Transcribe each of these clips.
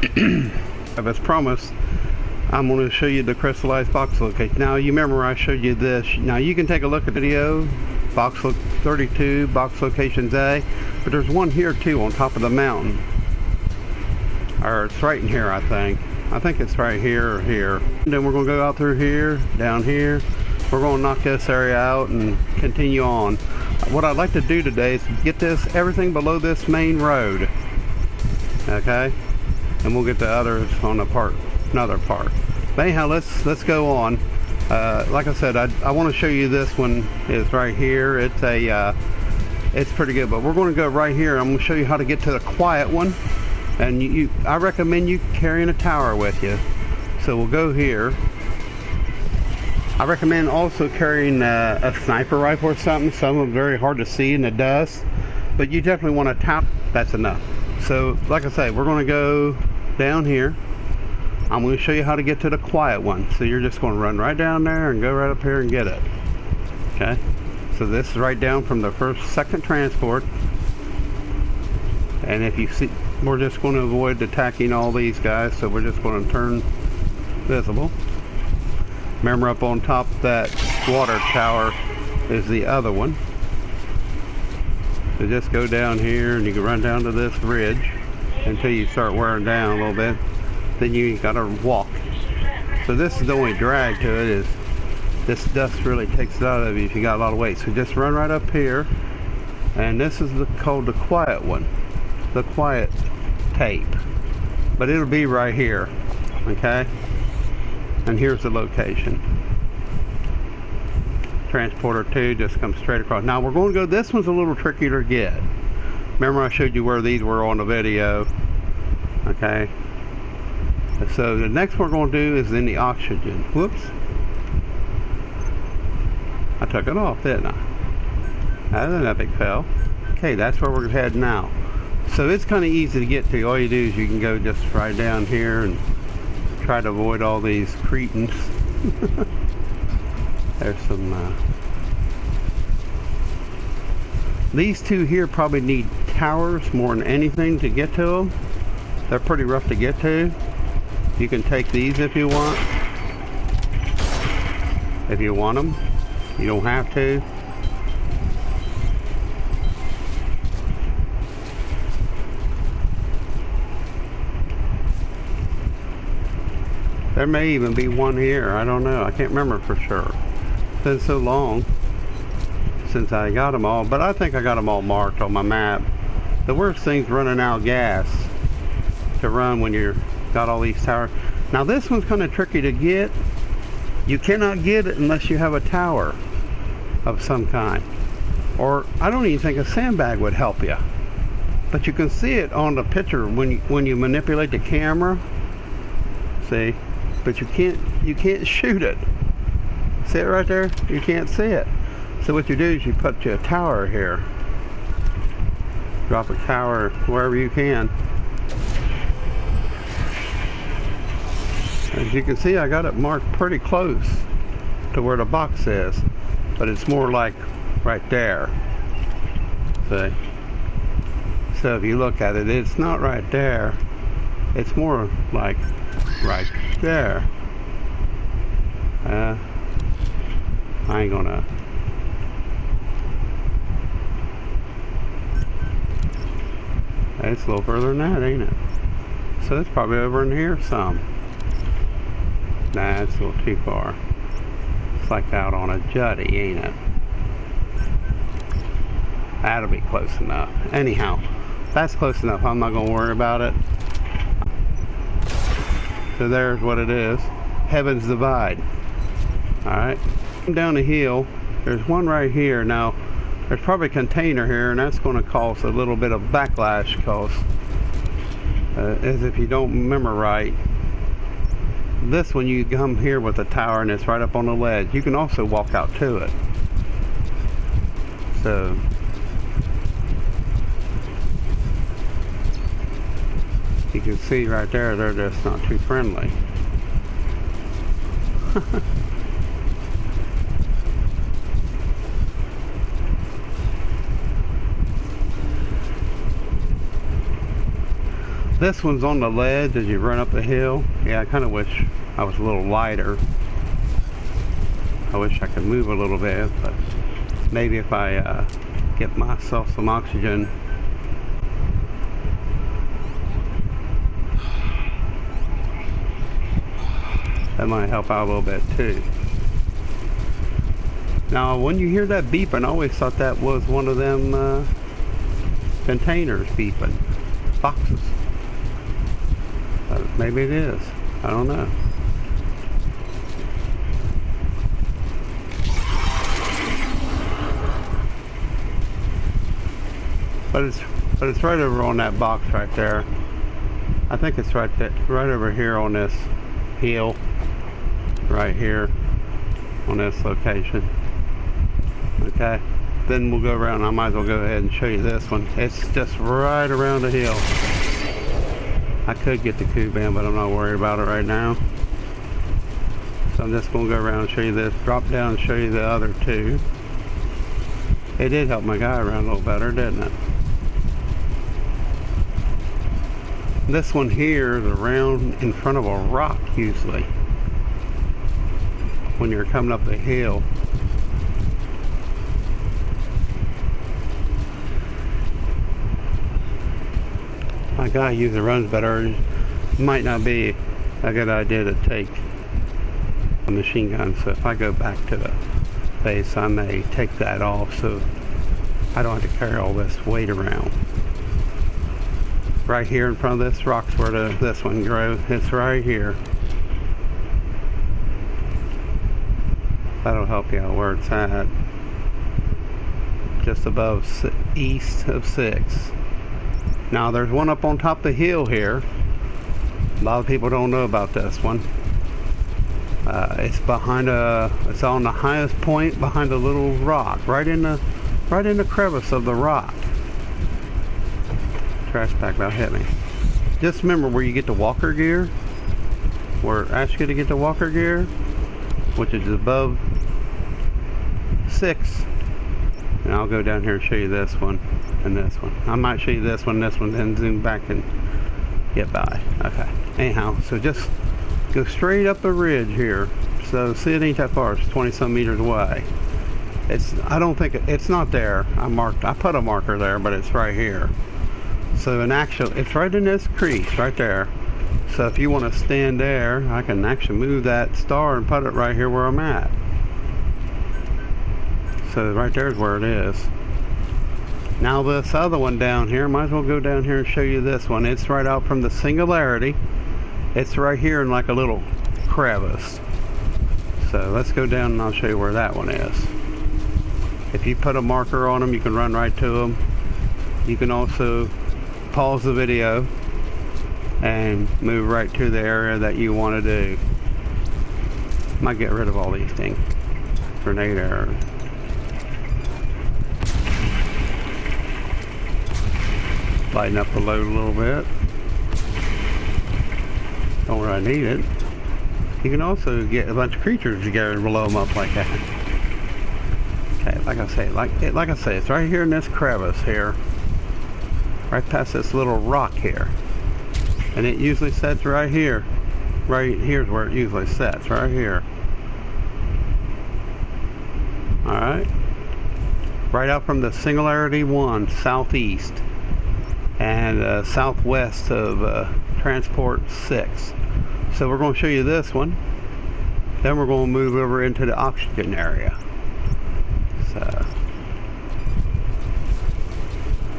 As promised, I'm going to show you the crystallized box location. Now you remember I showed you this. Now you can take a look at the video, box 32, box locations A, but there's one here too on top of the mountain. Or it's right in here, I think. I think it's right here or here. And then we're going to go out through here, down here. We're going to knock this area out and continue on. What I'd like to do today is get everything below this main road. Okay? And we'll get the others on another part. But anyhow, let's go on. Like I said, I want to show you this one is right here. It's pretty good, but we're going to go right here. I'm going to show you how to get to the quiet one. And I recommend you carrying a tower with you. So we'll go here. I recommend also carrying a sniper rifle or something. Some of them very hard to see in the dust, but you definitely want a tower. That's enough. So like I say, we're going to go down here. I'm going to show you how to get to the quiet one. So you're just going to run right down there and go right up here and get it. Okay. So this is right down from the second transport. And if you see, we're just going to avoid attacking all these guys. So we're just going to turn visible. Remember, up on top of that water tower is the other one. So just go down here and you can run down to this ridge until you start wearing down a little bit. Then you gotta walk. So this is the only drag to it, is this dust really takes it out of you if you got a lot of weight. So just run right up here, and this is called the quiet one, the quiet tape. But it'll be right here, okay? And here's the location. Transporter 2 just comes straight across. Now we're going to go, this one's a little trickier to get. Remember I showed you where these were on the video. Okay. So the next one we're going to do is in the oxygen. Whoops. I took it off, didn't I? That was an epic fail. Okay, that's where we're heading now. So it's kind of easy to get to. All you do is you can go just right down here and try to avoid all these cretins. There's some these two here probably need towers more than anything to get to them. They're pretty rough to get to. You can take these if you want. If you want them. You don't have to. There may even be one here. I don't know. I can't remember for sure. It's been so long since I got them all, but I think I got them all marked on my map. The worst thing's running out of gas to run when you've got all these towers. Now this one's kind of tricky to get. You cannot get it unless you have a tower of some kind. Or I don't even think a sandbag would help you. But you can see it on the picture when you manipulate the camera. See? But you can't shoot it. See it right there? You can't see it. So what you do is you put your tower here. Drop a tower wherever you can. As you can see, I got it marked pretty close to where the box is, but it's more like right there. See? So if you look at it, it's not right there. It's more like right there. I ain't gonna. It's a little further than that, ain't it? So it's probably over in here some. Nah, it's a little too far. It's like out on a jutty, ain't it? That'll be close enough. Anyhow, that's close enough. I'm not gonna worry about it. So there's what it is. Heavens Divide. Alright. Down the hill, there's one right here. Now, there's probably a container here, and that's going to cause a little bit of backlash, because as if you don't remember right, this one you come here with a tower and it's right up on the ledge. You can also walk out to it. So you can see right there, they're just not too friendly. This one's on the ledge as you run up the hill. Yeah, I kind of wish I was a little lighter. I wish I could move a little bit, but maybe if I get myself some oxygen. That might help out a little bit too. Now, when you hear that beeping, I always thought that was one of them containers beeping, boxes. But maybe it is. I don't know. But it's right over on that box right there. I think it's right over here on this hill, right here on this location. Okay, then we'll go around. I might as well go ahead and show you this one. It's just right around the hill. I could get the cube in, but I'm not worried about it right now. So I'm just going to go around and show you this. Drop down and show you the other two. It did help my guy around a little better, didn't it? This one here is around in front of a rock usually when you're coming up the hill. My guy usually runs better. It might not be a good idea to take a machine gun, so if I go back to the base I may take that off so I don't have to carry all this weight around. Right here in front of this rock's where this one grows. It's right here. That'll help you out where it's at. Just above east of 6. Now there's one up on top of the hill here. A lot of people don't know about this one. It's behind it's on the highest point behind a little rock, right in the crevice of the rock. Trash pack about hit me. Just remember where you get the walker gear, where it asks you to get the walker gear, which is above 6. And I'll go down here and show you this one and this one. I might show you this one, then zoom back and get by. Okay. Anyhow, so just go straight up the ridge here. So see, it ain't that far. It's 20 some meters away. I don't think it's not there. I put a marker there, but it's right here. So it's right in this crease right there. So if you want to stand there, I can actually move that star and put it right here where I'm at. So right there is where it is. Now this other one down here, might as well go down here and show you this one. It's right out from the Singularity. It's right here in like a little crevice. So let's go down and I'll show you where that one is. If you put a marker on them, you can run right to them. You can also pause the video and move right to the area that you want to do. Might get rid of all these things. Grenade arrows. Lighten up the load a little bit. Don't really need it. You can also get a bunch of creatures together and blow them up like that. Okay, like I say, it's right here in this crevice here. Right past this little rock here. And it usually sets right here. Right here's where it usually sets, right here. Alright. Right out from the Singularity 1, southeast. And southwest of Transport 6. So we're going to show you this one. Then we're going to move over into the oxygen area.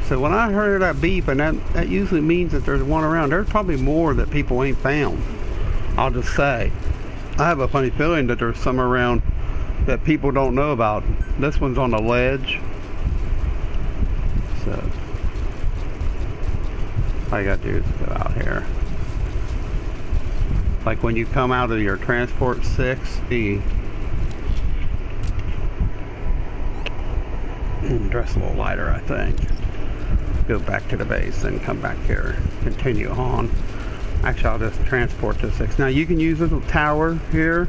So when I heard that beep, and that usually means that there's one around. There's probably more that people ain't found. I'll just say. I have a funny feeling that there's some around that people don't know about. This one's on the ledge. So all you gotta do is go out here. Like when you come out of your Transport 6, dress a little lighter, I think. Go back to the base and come back here, continue on. Actually, I'll just transport to 6. Now you can use a tower here.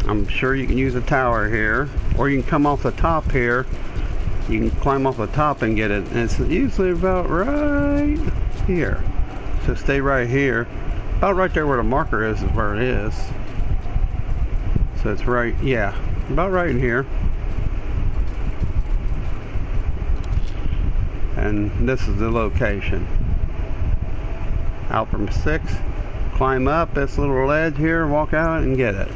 I'm sure you can use a tower here, or you can come off the top here. You can climb off the top and get it, and it's usually about right here. So stay right here. About right there where the marker is where it is. So it's right, yeah, about right in here. And this is the location. Out from 6, climb up this little ledge here, walk out and get it.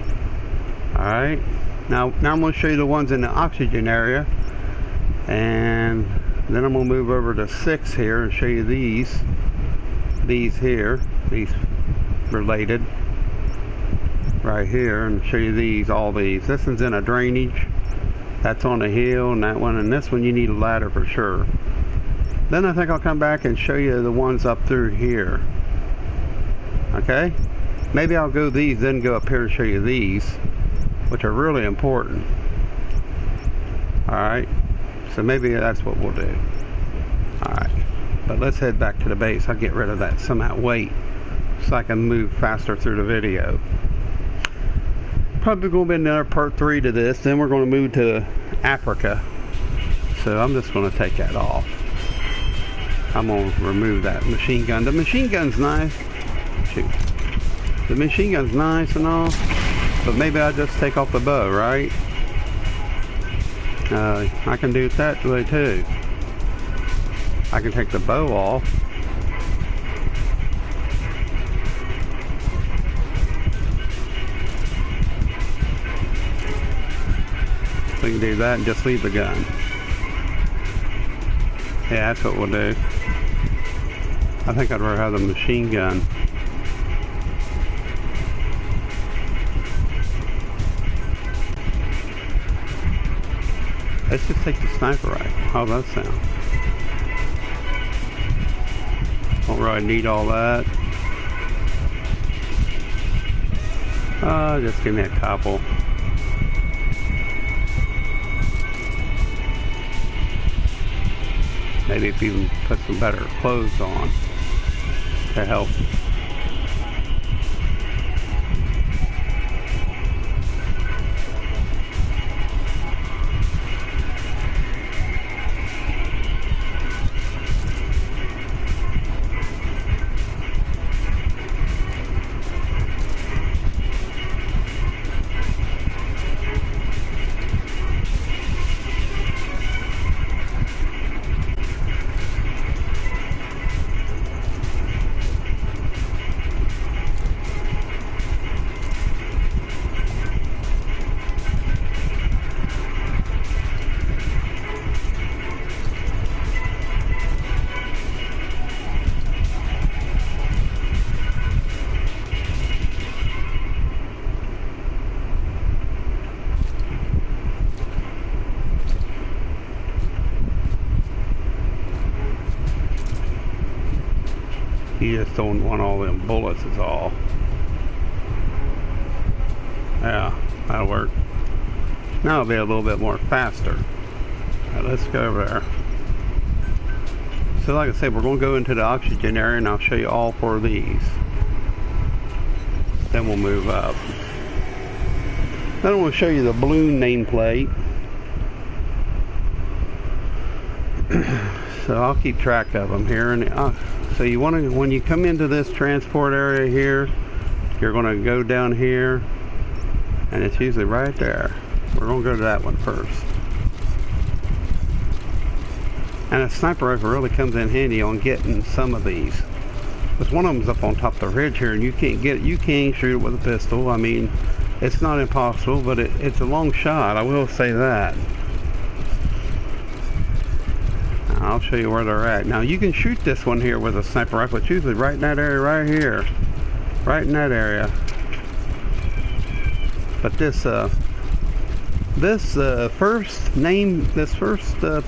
Alright, now I'm going to show you the ones in the oxygen area, and then I'm going to move over to 6 here and show you these here, these related right here, and show you all these. This one's in a drainage, that's on a hill, and that one, and this one you need a ladder for sure. Then I think I'll come back and show you the ones up through here. Okay? Maybe I'll go these, then go up here and show you these, which are really important. Alright? So maybe that's what we'll do. Alright. But let's head back to the base. I'll get rid of that some of that weight so I can move faster through the video. Probably going to be another part 3 to this. Then we're going to move to Africa. So I'm just going to take that off. I'm going to remove that machine gun. The machine gun's nice. Shoot. The machine gun's nice and all, but maybe I'll just take off the bow, right? I can do it that way too. I can take the bow off. We can do that and just leave the gun. Yeah, that's what we'll do. I think I'd rather have the machine gun. Let's just take the sniper rifle. How's that sound? Don't really need all that. Just give me a couple. Maybe if you even put some better clothes on to help. You just don't want all them bullets is all. Yeah, that'll work. Now it'll be a little bit more faster. Right, let's go over there. So like I said, we're going to go into the oxygen area and I'll show you all 4 of these. Then we'll move up. Then I'm going to show you the balloon nameplate. So I'll keep track of them here. And so you want to, when you come into this transport area here, you're going to go down here, and it's usually right there. We're going to go to that one first. And a sniper rifle really comes in handy on getting some of these. Because one of them's up on top of the ridge here, and you can't get it. You can't shoot it with a pistol. I mean, it's not impossible, but it's a long shot. I will say that. I'll show you where they're at. Now you can shoot this one here with a sniper rifle. It's usually right in that area right here. Right in that area. But this first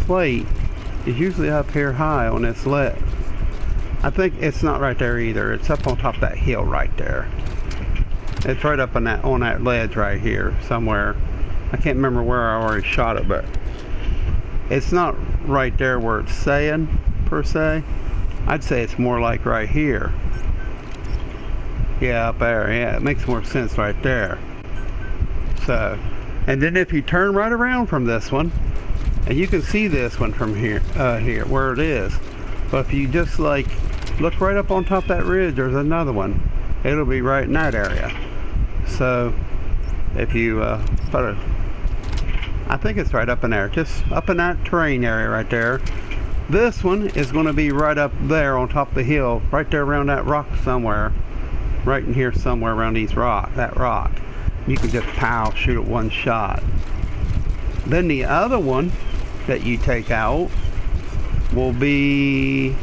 plate is usually up here high on this ledge. I think it's not right there either. It's up on top of that hill right there. It's right up on that ledge right here somewhere. I can't remember where I already shot it, but it's not right there where it's saying, per se. I'd say it's more like right here. Yeah, up there. Yeah, it makes more sense right there. So, and then if you turn right around from this one, and you can see this one from here, where it is. But if you just like look right up on top of that ridge, there's another one. It'll be right in that area. So if you put a, I think it's right up in there, just up in that terrain area right there. This one is going to be right up there on top of the hill, right there around that rock somewhere, right in here somewhere around that rock. You can just pow, shoot it one shot. Then the other one that you take out will be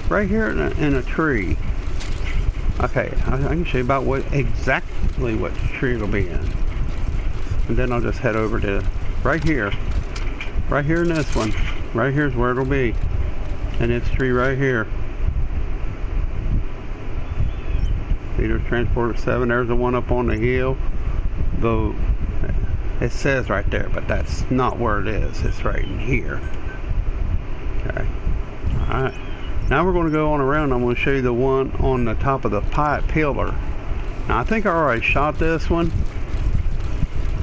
right here in a tree. Okay, I can show you about exactly what tree it'll be in. And then I'll just head over to right here in this one. Right here's where it'll be. And it's tree right here. See, there's transporter 7. There's the one up on the hill. Though it says right there, but that's not where it is. It's right in here. Okay. Alright. Now we're going to go on around. I'm going to show you the one on the top of the pillar. Now I think I already shot this one.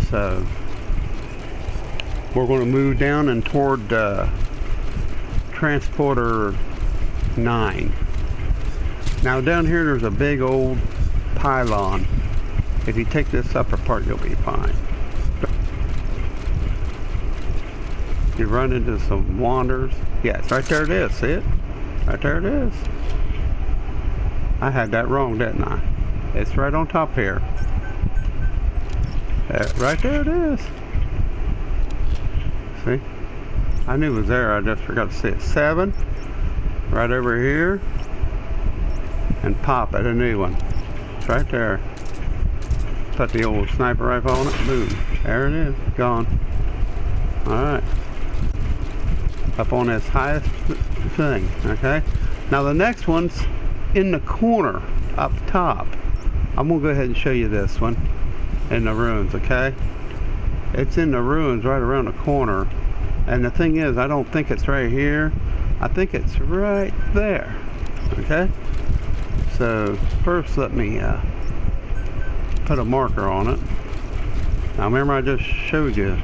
So we're going to move down and toward transporter 9. Now down here there's a big old pylon. If you take this upper part, you'll be fine. You run into some wanders. Yes, right there it is. See it? Right there it is. I had that wrong, didn't I? It's right on top here. Right there it is. See? I knew it was there. I just forgot to see it. 7. Right over here. And pop at a new one. It's right there. Put the old sniper rifle on it. Boom. There it is. Gone. Alright. Up on this highest thing. Okay. Now the next one's in the corner up top. I'm going to go ahead and show you this one. In the ruins. Okay. It's in the ruins right around the corner. And the thing is, I don't think it's right here. I think it's right there. Okay. So first let me put a marker on it. Now remember I just showed you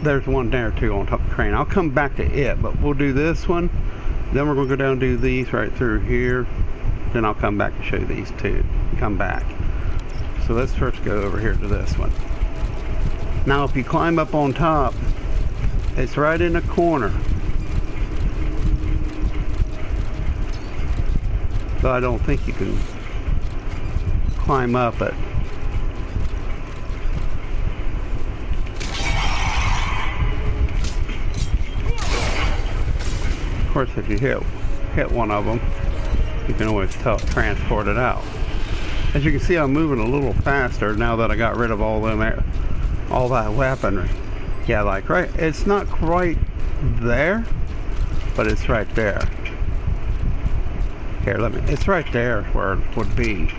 there's one there too on top of the crane. I'll come back to it, but we'll do this one. Then we're going to go down and do these right through here. Then I'll come back and show you these two. Come back. So let's first go over here to this one. Now if you climb up on top, it's right in the corner. But I don't think you can climb up it. Of course, if you hit one of them, you can always transport it out. As you can see, I'm moving a little faster now that I got rid of all that weaponry. Yeah, like right, it's not quite there, but it's right there. Here, it's right there where it would be.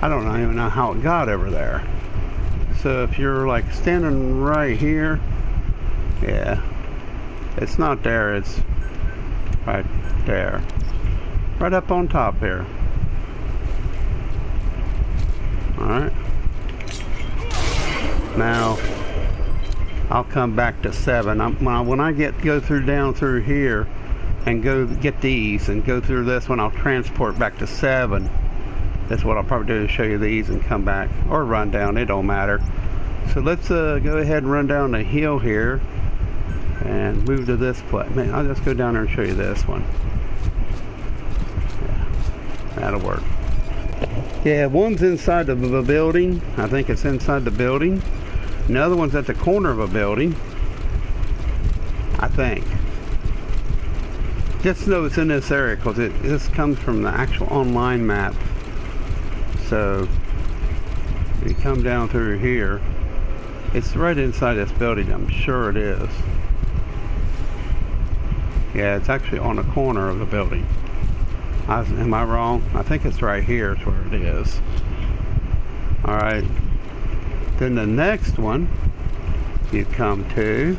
I don't even know how it got over there. So if you're like standing right here, yeah, it's not there, it's right there. Right up on top here. Alright. Now, I'll come back to 7. When I go down through here and go get these and go through this one, I'll transport back to 7. That's what I'll probably do, is show you these and come back. Or run down, it don't matter. So let's go ahead and run down the hill here and move to this place. Man, I'll just go down there and show you this one. Yeah, that'll work. Yeah, one's inside of the building. I think it's inside the building. Another one's at the corner of a building. I think. Just know it's in this area because this comes from the actual online map. So, if you come down through here, it's right inside this building. I'm sure it is. Yeah, it's actually on the corner of the building. Am I wrong? I think it's right here is where it is. Alright. Then the next one you come to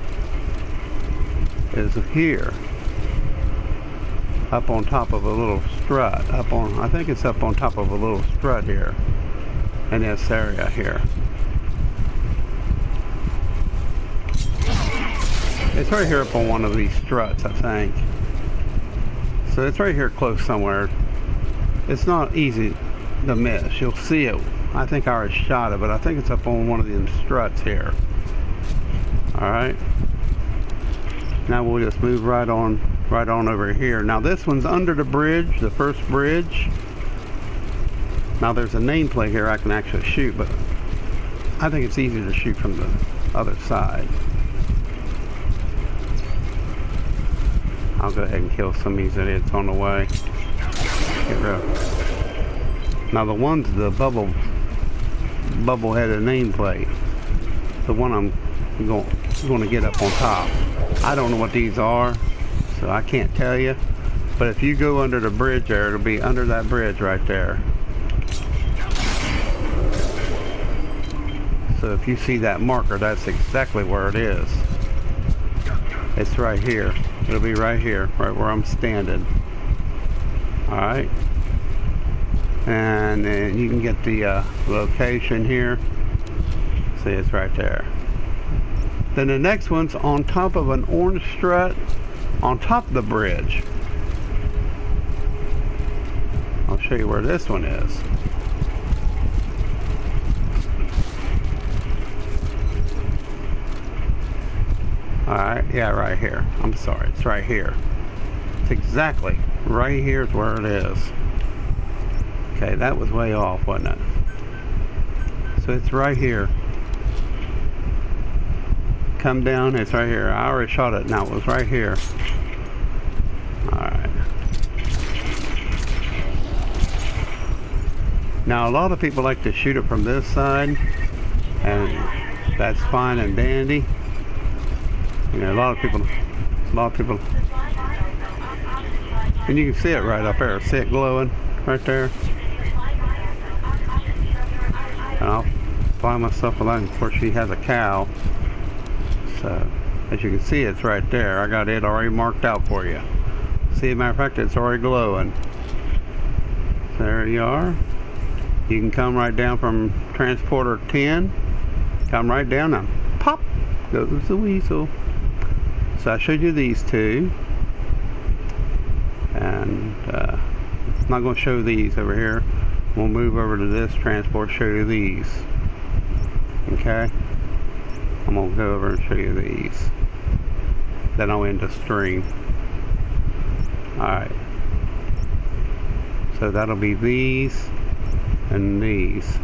is here. Up on top of a little strut. I think it's up on top of a little strut here. In this area here. It's right here up on one of these struts, I think. So it's right here close somewhere. It's not easy to miss. You'll see it. I think I already shot it, but I think it's up on one of them struts here. Alright. Now we'll just move right on over here. Now this one's under the bridge, the first bridge. Now there's a nameplate here I can actually shoot, but I think it's easier to shoot from the other side. I'll go ahead and kill some of these idiots on the way. Get rid of. Now the one's the bubble-headed nameplate. The one I'm going to get up on top. I don't know what these are, so I can't tell you. But if you go under the bridge there, it'll be under that bridge right there. So if you see that marker, that's exactly where it is. It's right here. It'll be right here, right where I'm standing. Alright. And then you can get the location here. See, it's right there. Then the next one's on top of an orange strut on top of the bridge. I'll show you where this one is. Alright, yeah, right here. I'm sorry, it's right here. It's exactly right here is where it is. Okay, that was way off, wasn't it? So it's right here. Come down, it's right here. I already shot it, now it was right here. Alright. Now a lot of people like to shoot it from this side, and that's fine and dandy. You know, a lot of people, and you can see it right up there. See it glowing right there. And I'll find myself alone. Of course, she has a cow. So, as you can see, it's right there. I got it already marked out for you. See, as a matter of fact, it's already glowing. So there you are. You can come right down from transporter 10. Come right down and pop goes the weasel. So I showed you these two, and I'm not going to show these over here. We'll move over to this transport, show you these. Okay, I'm going to go over and show you these. Then I'll end the stream. Alright, so that'll be these and these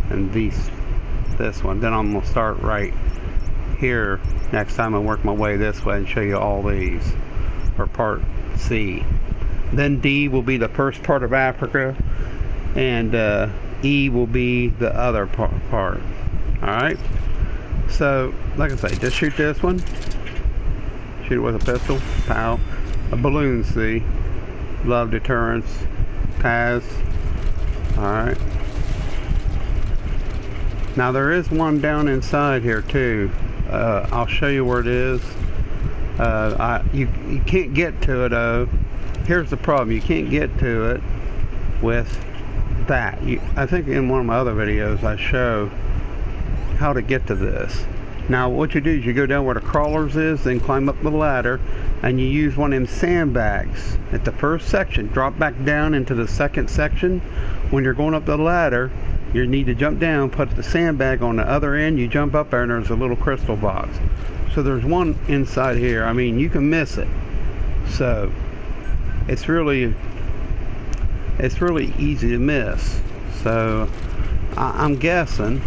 and this one. Then I'm going to start right here next time. I'll work my way this way and show you all these for part C. Then D will be the first part of Africa, and E will be the other part. Alright, so like I say, just shoot this one, shoot it with a pistol, pow. A balloon, see, love deterrence, PAS. Alright, now there is one down inside here too. I'll show you where it is. You can't get to it though. Here's the problem, you can't get to it with that. I think in one of my other videos I show how to get to this. Now what you do is you go down where the crawlers is, then climb up the ladder, and you use one of them sandbags at the first section. Drop back down into the second section. When you're going up the ladder, you need to jump down, put the sandbag on the other end, you jump up there, and there's a little crystal box. So there's one inside here. I mean, you can miss it. So it's really easy to miss. So I'm guessing,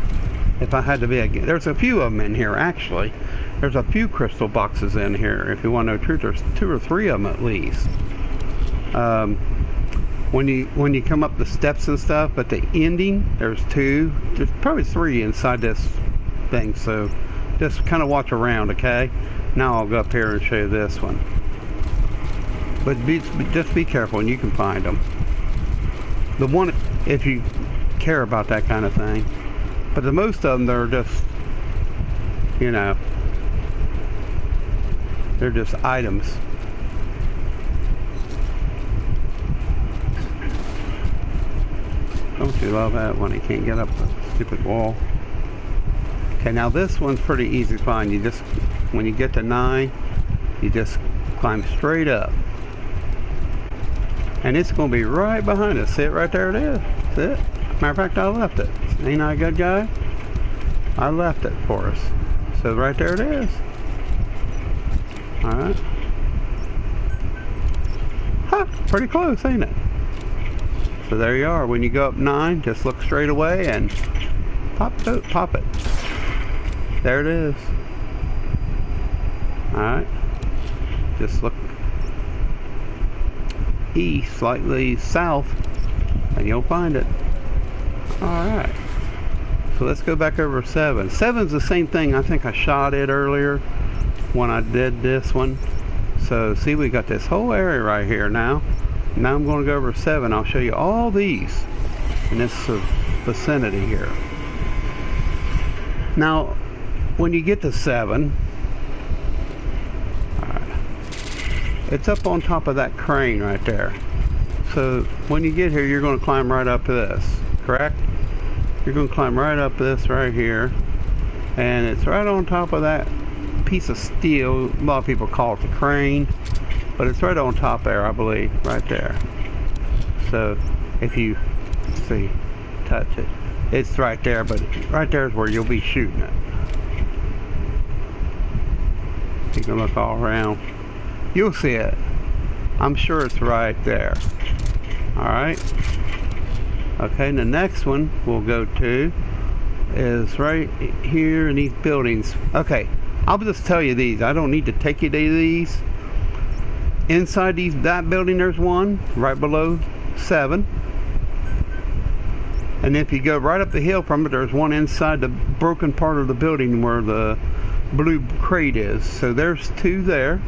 if I had to be there's a few of them in here actually. There's a few crystal boxes in here. If you want to know the truth, there's 2 or 3 of them at least. When you come up the steps and stuff, at the ending, there's 2. There's probably 3 inside this thing. So just kind of watch around, okay? Now I'll go up here and show you this one. But just be careful, and you can find them. The one, if you care about that kind of thing. But the most of them, they're just, you know, they're just items. Don't you love that when he can't get up the stupid wall? Okay, now this one's pretty easy to find. You just, when you get to 9, you just climb straight up. And it's going to be right behind us. See it right there? It is. See it? Matter of fact, I left it. Ain't I a good guy? I left it for us. So right there it is. Alright. Huh, pretty close, ain't it? So there you are. When you go up 9, just look straight away and pop it. There it is. Alright. Just look east, slightly south, and you'll find it. Alright. So let's go back over 7. 7's the same thing. I think I shot it earlier when I did this one. So see, we got this whole area right here now. Now I'm going to go over 7. I'll show you all these in this vicinity here. Now, when you get to 7, it's up on top of that crane right there. So when you get here, you're going to climb right up this, correct? You're going to climb right up this right here, and it's right on top of that piece of steel. A lot of people call it the crane, but it's right on top there, I believe, right there. So if you see, touch it, it's right there, but right there is where you'll be shooting it. You can look all around. You'll see it. I'm sure it's right there. Alright. Okay, and the next one we'll go to is right here in these buildings. Okay, I'll just tell you these. I don't need to take you to these. Inside that building there's one, right below 7. And if you go right up the hill from it, there's one inside the broken part of the building where the blue crate is. So there's 2 there.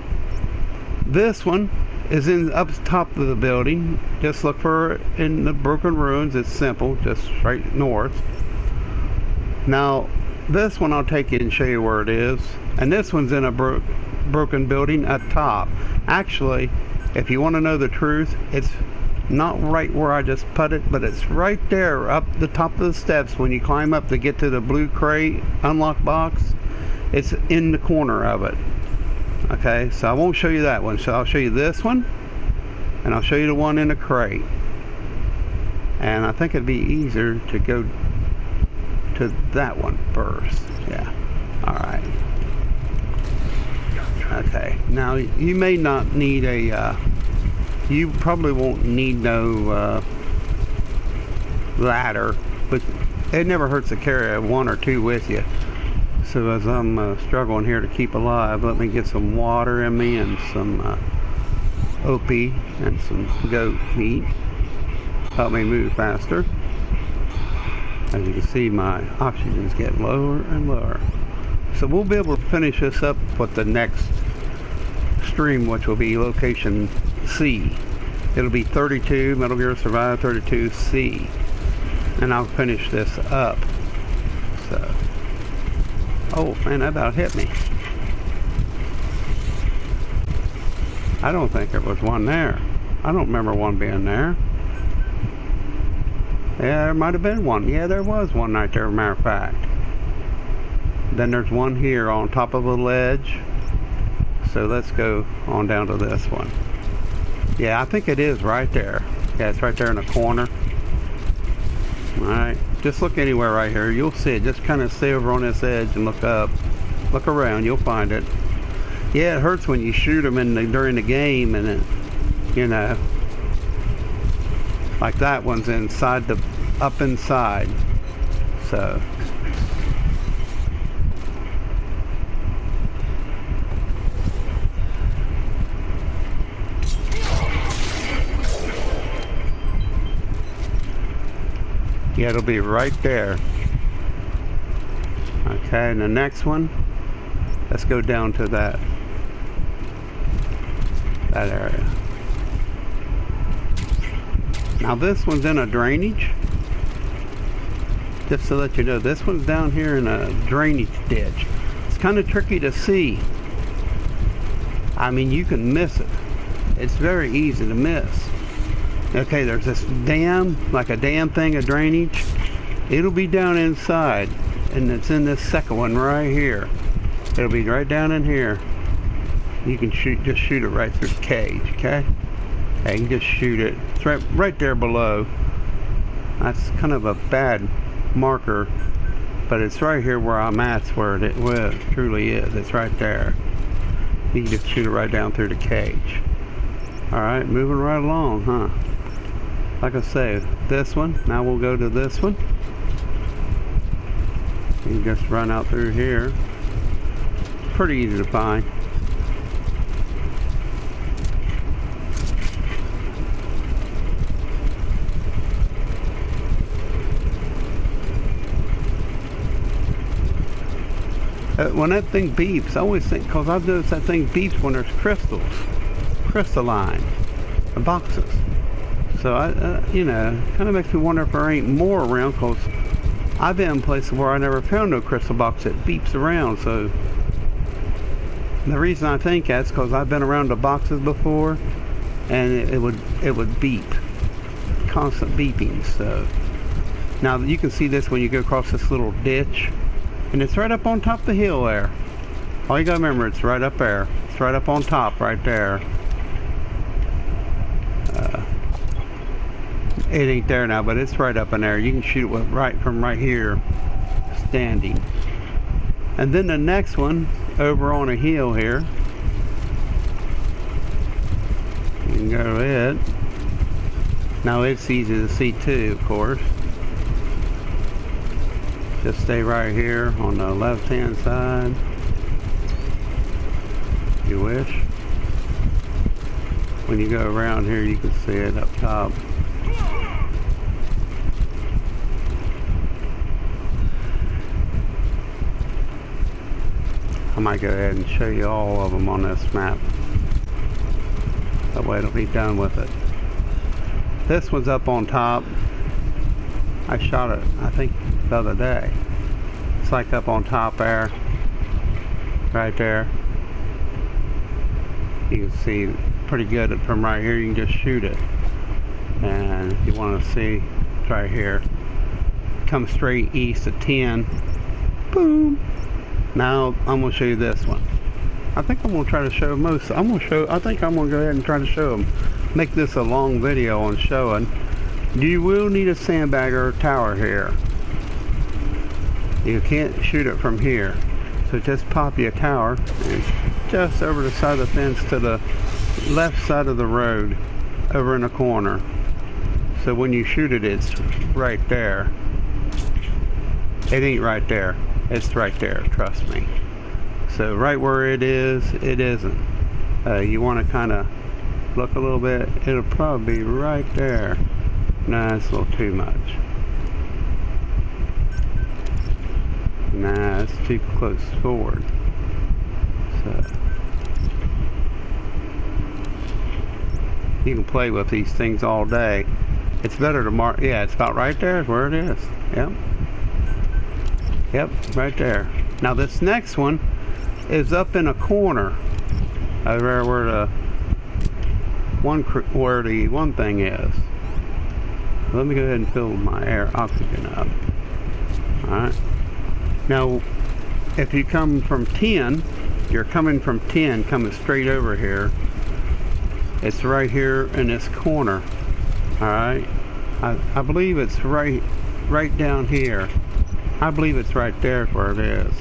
This one is up top of the building. Just look for it in the broken ruins. It's simple, just straight north. Now this one I'll take you and show you where it is. And this one's in a broken building at top. Actually, if you want to know the truth, it's not right where I just put it, but it's right there up the top of the steps when you climb up to get to the blue crate unlock box. It's in the corner of it. Okay, so I won't show you that one. So I'll show you this one, and I'll show you the one in the crate. And I think it'd be easier to go to that one first. Yeah. Alright. Okay, now you may not need a you probably won't need no ladder, but it never hurts to carry 1 or 2 with you. So as I'm struggling here to keep alive, let me get some water in me and some OP and some goat meat. Help me move faster. As you can see, my oxygen's getting lower and lower. So we'll be able to finish this up with the next stream, which will be location C. It'll be 32, Metal Gear Survive 32C. And I'll finish this up. So, oh man, that about hit me. I don't think there was one there. I don't remember one being there. Yeah, there might have been one. Yeah, there was one right there, matter of fact. Then there's one here on top of a ledge. So let's go on down to this one. Yeah, I think it is right there. Yeah, it's right there in the corner. Alright, just look anywhere right here. You'll see it. Just kind of stay over on this edge and look up. Look around, you'll find it. Yeah, it hurts when you shoot them during the game, and it, you know, like that one's inside up inside. So yeah, it'll be right there. Okay, and the next one, let's go down to that area. Now this one's in a drainage. Just to let you know, this one's down here in a drainage ditch. It's kind of tricky to see. I mean, you can miss it. It's very easy to miss. Okay, there's this dam, like a dam thing, a drainage. It'll be down inside, and it's in this second one right here. It'll be right down in here. You can just shoot it right through the cage, okay? Okay, you can just shoot it. It's right there below. That's kind of a bad marker, but it's right here where I'm at, where it truly is. It's right there. You can just shoot it right down through the cage. Alright, moving right along, huh? Like I say, this one. Now we'll go to this one. You can just run out through here. Pretty easy to find. When that thing beeps, I always think, because I've noticed that thing beeps when there's crystals, crystalline, the boxes. So you know, kind of makes me wonder if there ain't more around, because I've been in places where I never found no crystal box that beeps around. So the reason I think that's because I've been around the boxes before, and it would beep, constant beeping. So now you can see this when you go across this little ditch. And it's right up on top of the hill there. All you gotta remember, it's right up there. It's right up on top, right there. It ain't there now, but it's right up in there. You can shoot it right from right here, standing. And then the next one, over on a hill here. You can go to it. Now it's easy to see too, of course. Just stay right here on the left-hand side, if you wish. When you go around here, you can see it up top. I might go ahead and show you all of them on this map. That way it'll be done with it. This one's up on top. I shot it, I think, the other day. It's like up on top there, right there. You can see pretty good from right here. You can just shoot it. And if you want to see, it's right here. Come straight east at 10. Boom. Now I'm going to show you this one. I think I'm going to try to show most. I think I'm going to go ahead and try to show them. Make this a long video on showing. You will need a sandbagger or tower here. You can't shoot it from here. So just pop your tower, and it's just over the side of the fence to the left side of the road, over in the corner. So when you shoot it, it's right there. It ain't right there. It's right there, trust me. So right where it is, it isn't. You want to kind of look a little bit. It'll probably be right there. Nah, it's a little too much. Nah, it's too close forward. So you can play with these things all day. It's better to mark. Yeah, it's about right there is where it is. Yep. Yep, right there. Now this next one is up in a corner over where the one thing is. Let me go ahead and fill my oxygen up. Alright. Now, if you come from 10, you're coming from 10, coming straight over here. It's right here in this corner. Alright. I believe it's right down here. I believe it's right there where it is.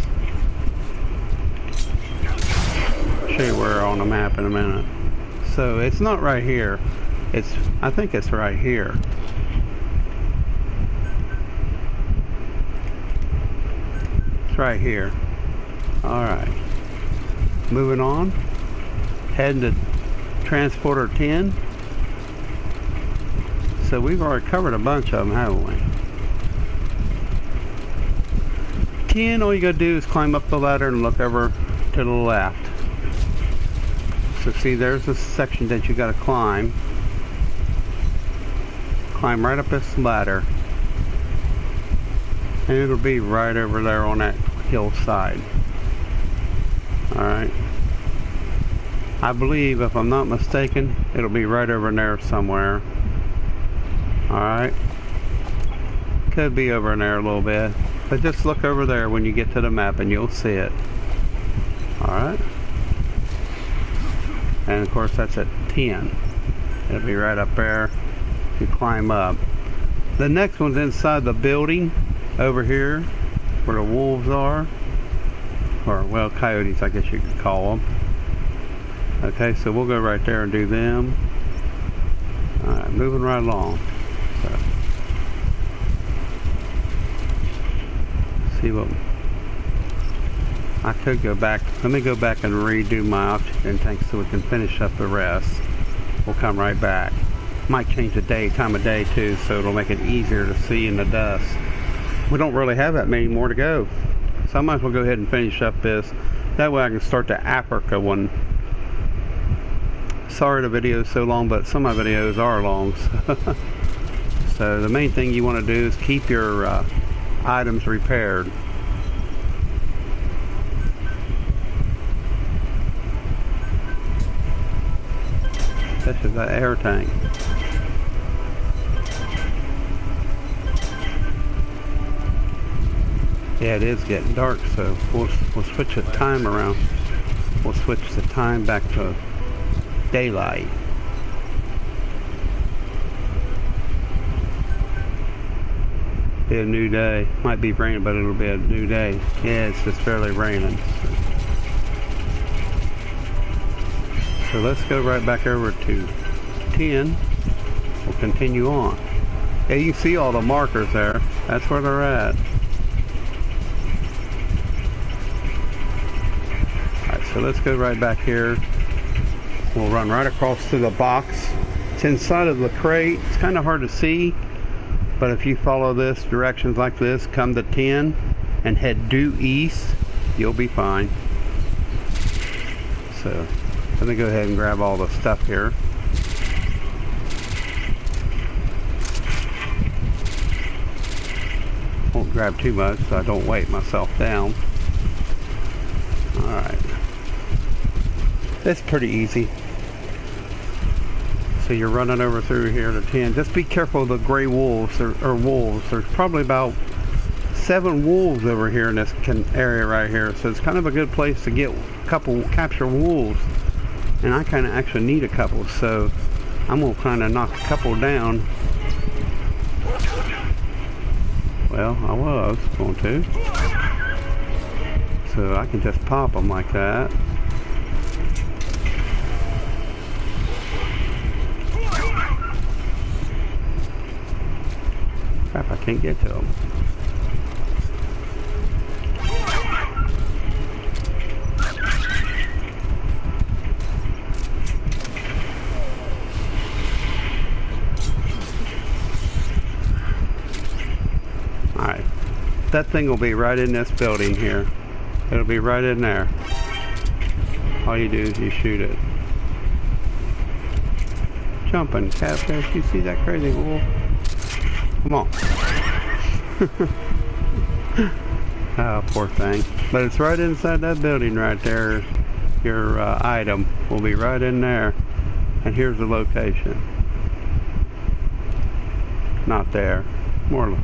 I'll show you where on the map in a minute. So it's not right here. I think it's right here. Right here. Alright. Moving on. Heading to Transporter 10. So we've already covered a bunch of them, haven't we? 10, all you gotta do is climb up the ladder and look over to the left. So see, there's a section that you gotta climb. Climb right up this ladder. And it'll be right over there on that hillside. Alright. I believe, if I'm not mistaken, it'll be right over there somewhere. Alright. Could be over in there a little bit. But just look over there when you get to the map and you'll see it. Alright. And of course that's at 10. It'll be right up there. You climb up. The next one's inside the building over here where the wolves are, or well, coyotes I guess you could call them. Okay, so we'll go right there and do them. Alright, moving right along. So, see what I could go back. Let me go back and redo my oxygen tank so we can finish up the rest. We'll come right back. Might change the time of day too, so it'll make it easier to see in the dust. We don't really have that many more to go, so I might as well go ahead and finish up this. That way I can start the Africa one. Sorry the video is so long, but some of my videos are long. So the main thing you want to do is keep your items repaired. This is that air tank. Yeah, it is getting dark, so we'll switch the time around. We'll switch the time back to daylight. Be a new day. Might be raining, but it'll be a new day. Yeah, it's just barely raining. So let's go right back over to 10. We'll continue on. Yeah, you see all the markers there. That's where they're at. Alright, so let's go right back here. We'll run right across to the box. It's inside of the crate. It's kind of hard to see, but if you follow this, directions like this, come to 10 and head due east, you'll be fine. So let me go ahead and grab all the stuff here. Won't grab too much so I don't weight myself down. Alright. It's pretty easy. So you're running over through here to 10. Just be careful of the gray wolves or wolves. There's probably about 7 wolves over here in this area right here. So it's kind of a good place to get a couple, capture wolves. And I kind of actually need a couple. So I'm going to kind of knock a couple down. Well, I was going to. So I can just pop them like that. Crap, I can't get to them. Alright. That thing will be right in this building here. It'll be right in there. All you do is you shoot it. Jumping catfish, you see that crazy wolf? Come on. Oh, poor thing. But it's right inside that building right there. Your item will be right in there. And here's the location. Not there. More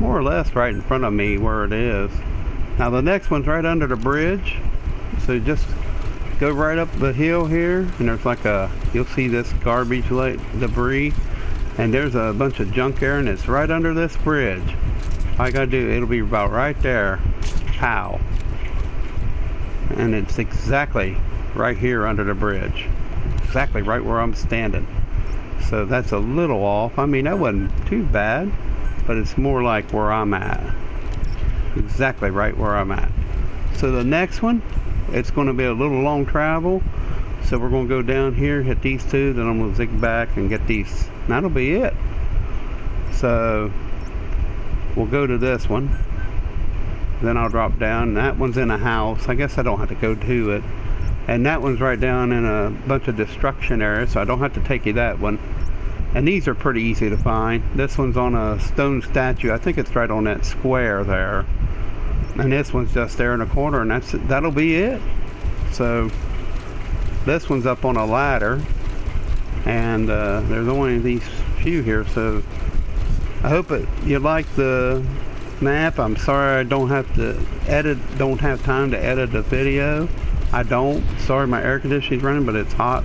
or less right in front of me where it is. Now the next one's right under the bridge. So just go right up the hill here, and there's like a, you'll see this garbage like debris. And there's a bunch of junk there, and it's right under this bridge. All I gotta do, it'll be about right there. Pow. And it's exactly right here under the bridge. Exactly right where I'm standing. So that's a little off. I mean, that wasn't too bad, but it's more like where I'm at. Exactly right where I'm at. So the next one, it's gonna be a little long travel. So we're gonna go down here, hit these two, then I'm gonna zig back and get these. And that'll be it. So we'll go to this one. Then I'll drop down. That one's in a house. I guess I don't have to go to it. And that one's right down in a bunch of destruction areas, so I don't have to take you that one. And these are pretty easy to find. This one's on a stone statue. I think it's right on that square there. And this one's just there in the corner, and that'll be it. So this one's up on a ladder, and there's only these few here. So I hope you like the map. I'm sorry I don't have time to edit the video. I don't. Sorry, my air conditioning's running, but it's hot.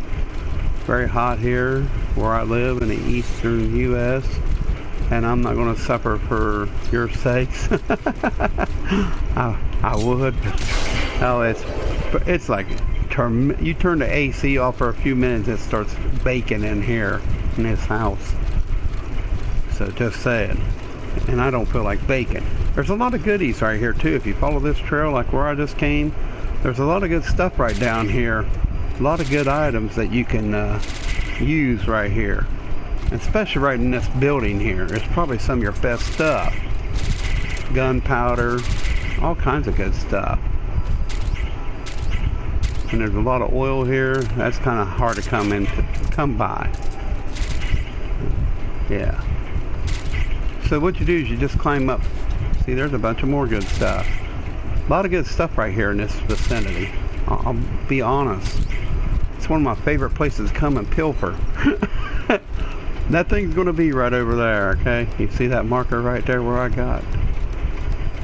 Very hot here where I live in the eastern U.S. and I'm not going to suffer for your sakes. I would. Oh, it's like you turn the AC off for a few minutes, it starts baking in here in this house. So just saying. And I don't feel like baking. There's a lot of goodies right here too. If you follow this trail like where I just came, there's a lot of good stuff right down here. A lot of good items that you can use right here. Especially right in this building here. It's probably some of your best stuff. Gunpowder, all kinds of good stuff. And there's a lot of oil here. That's kind of hard to come by. Yeah. So what you do is you just climb up. See, there's a bunch of more good stuff. A lot of good stuff right here in this vicinity. I'll be honest. It's one of my favorite places to come and pilfer. That thing's going to be right over there, okay? You see that marker right there where I got?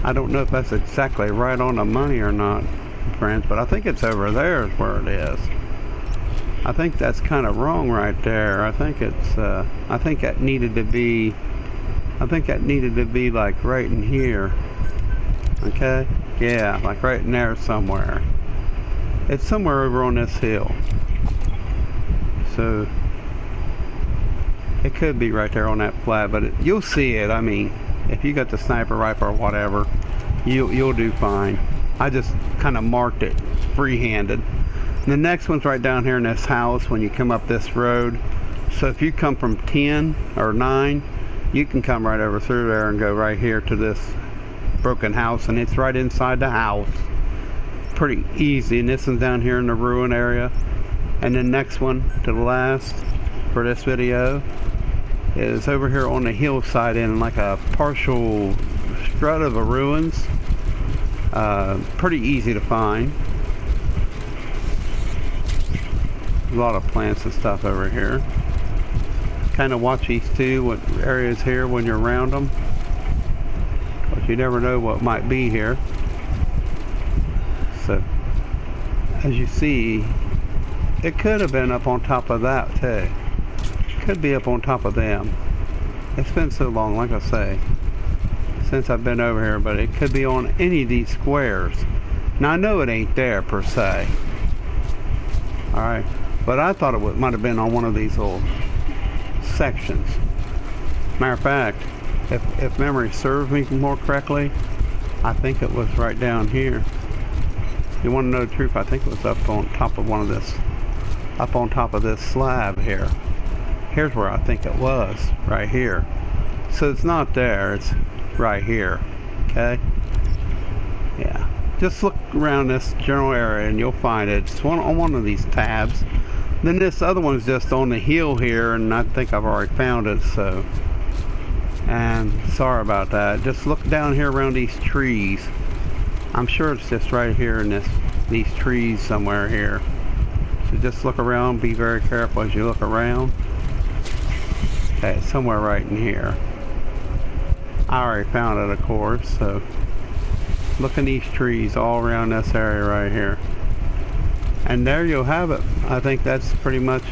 I don't know if that's exactly right on the money or not, friends, but I think it's over there is where it is. I think that's kind of wrong right there. I think it's, I think that needed to be like right in here. Okay? Yeah, like right in there somewhere. It's somewhere over on this hill. So it could be right there on that flat, but you'll see it. I mean, if you got the sniper rifle or whatever, you'll do fine. I just kind of marked it free-handed. And the next one's right down here in this house when you come up this road. So if you come from 10 or 9, you can come right over through there and go right here to this broken house, and it's right inside the house. Pretty easy. And this is down here in the ruin area. And the next one to the last for this video is over here on the hillside in like a partial strut of the ruins. Pretty easy to find. A lot of plants and stuff over here. Kind of watch these two, what areas here when you're around them, but you never know what might be here. So as you see, it could have been up on top of that too. Could be up on top of them. It's been so long, like I say, since I've been over here, but it could be on any of these squares. Now I know it ain't there per se. Alright, but I thought it might have been on one of these little sections. Matter of fact, if memory serves me more correctly, I think it was right down here. You want to know the truth? I think it was up on top of up on top of this slab here. Here's where I think it was, right here. So it's not there, it's right here. Okay? Yeah. Just look around this general area and you'll find it. It's on one of these tabs. Then this other one's just on the hill here, and I think I've already found it, so. And sorry about that. Just look down here around these trees. I'm sure it's just right here in these trees somewhere here. So just look around, be very careful as you look around. Okay, it's somewhere right in here. I already found it, of course, so look in these trees all around this area right here. And there you'll have it. I think that's pretty much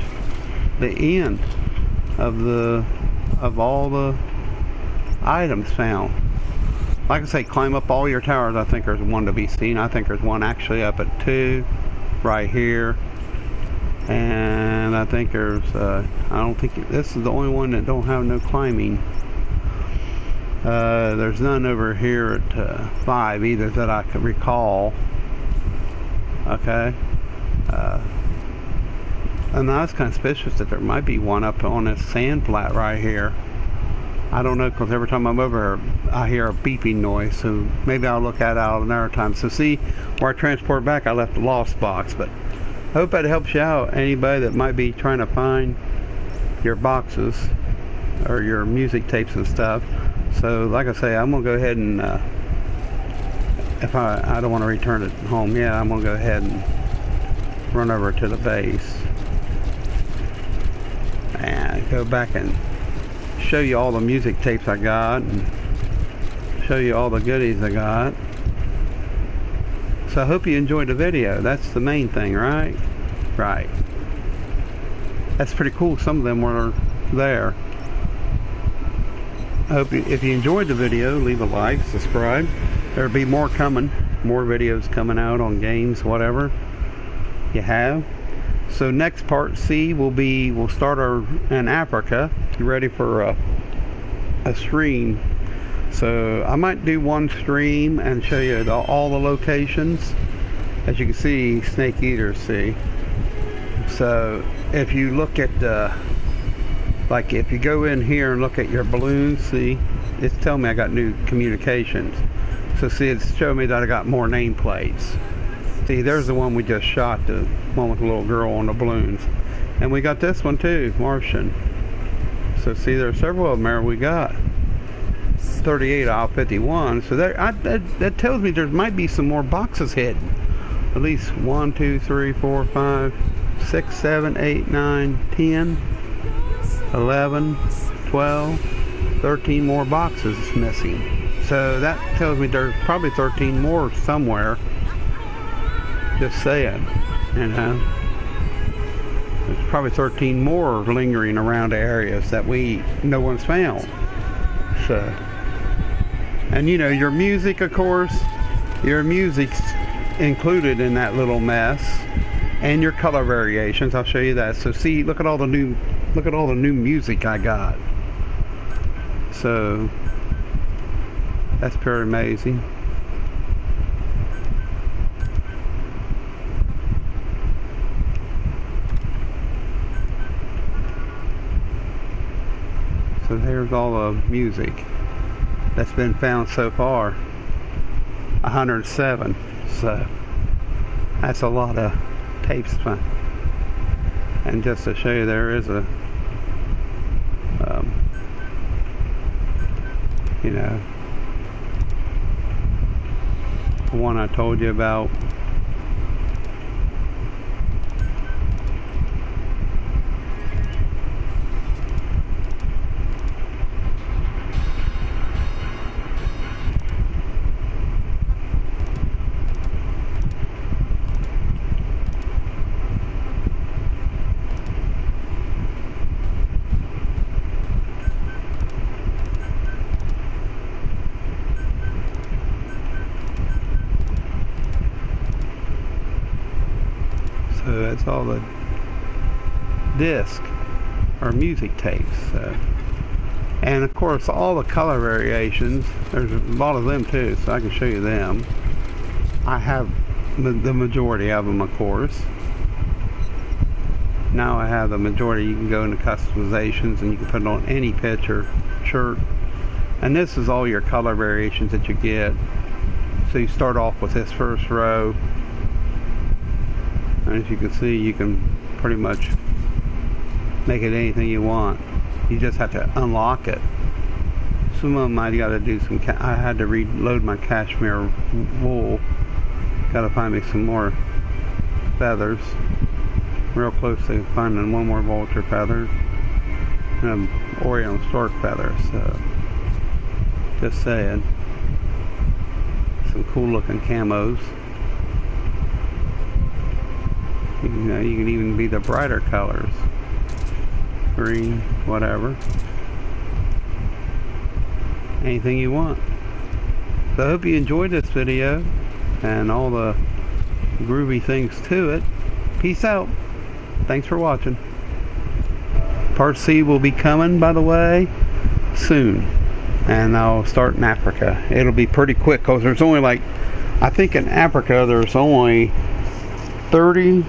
the end of all the items found. Like I say, climb up all your towers. I think there's one to be seen. I think there's one actually up at 2 right here. And I think there's, I don't think, this is the only one that don't have no climbing. There's none over here at 5 either that I could recall. Okay. And I was kind of suspicious that there might be one up on this sand flat right here. I don't know, because every time I'm over here, I hear a beeping noise, so maybe I'll look at it out another time. So see, where I transport back, I left the lost box, but I hope that helps you out, anybody that might be trying to find your boxes or your music tapes and stuff. So like I say, I'm going to go ahead and, if I don't want to return it home, yeah, I'm going to go ahead and run over to the base and go back and show you all the music tapes I got and show you all the goodies I got. So I hope you enjoyed the video. That's the main thing, right? Right. that's pretty cool. Some of them were there. I hope if you enjoyed the video, leave a like, subscribe. There'll be more coming, more videos coming out on games, whatever you have. So next part C we'll start in Africa. Get ready for a stream. So I might do one stream and show you all the locations. As you can see, snake eaters, see. So if you look at like if you go in here and look at your balloons, see, it's telling me I got new communications. So see, it's showing me that I got more nameplates. See, there's the one we just shot, the one with the little girl on the balloons. And we got this one too, Martian. So see, there are several of them there we got. 38 out of 51. So that tells me there might be some more boxes hidden. At least 1, 2, 3, 4, 5, 6, 7, 8, 9, 10, 11, 12, 13 more boxes missing. So that tells me there's probably 13 more somewhere. Just saying, you know. There's probably 13 more lingering around the areas that no one's found. So, and you know, your music, of course, your music's included in that little mess, and your color variations. I'll show you that. So see, look at all the new music I got. So that's pretty amazing. So there's all the music that's been found so far. 107. So that's a lot of tapes. And just to show you, there is a you know, the one I told you about. So that's all the disc or music tapes. And of course all the color variations, there's a lot of them too, so I can show you them. I have the majority of them, of course. Now I have the majority. You can go into customizations and you can put it on any picture, shirt. And this is all your color variations that you get. So you start off with this first row. And as you can see, you can pretty much make it anything you want. You just have to unlock it. Some of them I got to do some. I had to reload my cashmere wool. Got to find me some more feathers. Real close to finding one more vulture feather and an Orion stork feather. So just saying, some cool looking camos. You know, you can even be the brighter colors, green, whatever, anything you want. So I hope you enjoyed this video and all the groovy things to it. Peace out. Thanks for watching. Part C will be coming, by the way, soon, and I'll start in Africa. It'll be pretty quick because there's only like, I think in Africa there's only 36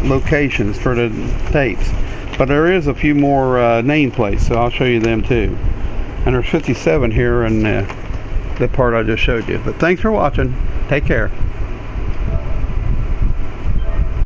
locations for the tapes, but there is a few more nameplates, so I'll show you them too. And there's 57 here in the part I just showed you. But thanks for watching. Take care.